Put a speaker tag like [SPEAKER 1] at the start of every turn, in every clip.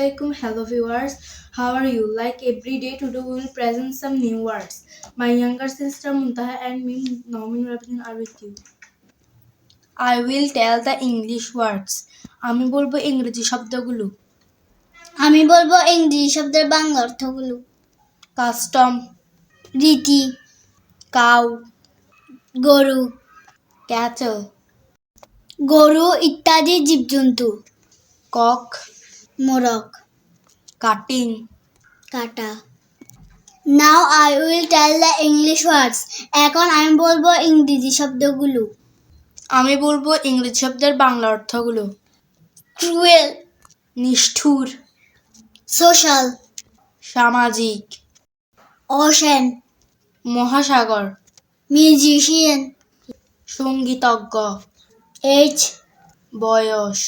[SPEAKER 1] Assalamualaikum, hello viewers. How are you? Like every day, today we will present some new words. My younger sister Muntaha and me, Naumin Rabin, are with you. I will tell the English words. আমি বলবো ইংরেজি শব্দগুলো।
[SPEAKER 2] আমি বলবো ইংরেজি শব্দের বাংলা অর্থগুলো।
[SPEAKER 1] Custom,
[SPEAKER 2] রীতি,
[SPEAKER 1] কাউ,
[SPEAKER 2] গরু,
[SPEAKER 1] ক্যাটল,
[SPEAKER 2] গরু ইত্যাদি জীবজন্তু।
[SPEAKER 1] কক,
[SPEAKER 2] মোরগ,
[SPEAKER 1] কাটিং,
[SPEAKER 2] কাটা। Now I will tell the English words. এখন আমি বলবো ইংরেজি শব্দগুলো।
[SPEAKER 1] আমি বলবো ইংরেজি শব্দের বাংলা অর্থগুলো।
[SPEAKER 2] ক্রুয়েল,
[SPEAKER 1] নিষ্ঠুর,
[SPEAKER 2] সোশ্যাল,
[SPEAKER 1] সামাজিক,
[SPEAKER 2] ওশেন,
[SPEAKER 1] মহাসাগর,
[SPEAKER 2] মিউজিশিয়ান,
[SPEAKER 1] সঙ্গীতজ্ঞ,
[SPEAKER 2] এজ,
[SPEAKER 1] বয়স।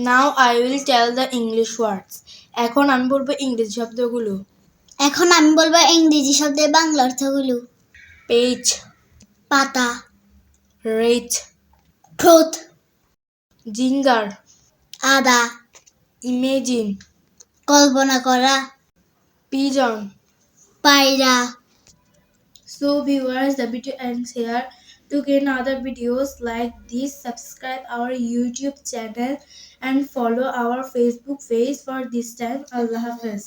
[SPEAKER 1] Now I will tell the English words. এখন আমি বলবো ইংরেজি শব্দগুলো।
[SPEAKER 2] এখন আমি বলবো ইংরেজি শব্দের বাংলা অর্থগুলো।
[SPEAKER 1] পেজ,
[SPEAKER 2] পাতা,
[SPEAKER 1] রেট,
[SPEAKER 2] ট্রুথ,
[SPEAKER 1] জিঙ্গার,
[SPEAKER 2] আদা,
[SPEAKER 1] ইমেজিন,
[SPEAKER 2] কল্পনা করা,
[SPEAKER 1] পিজন।
[SPEAKER 2] পায়রা।
[SPEAKER 1] So viewers, the video ends here. To get other videos like this, subscribe our YouTube channel and follow our Facebook page. For this time, Allah Hafiz.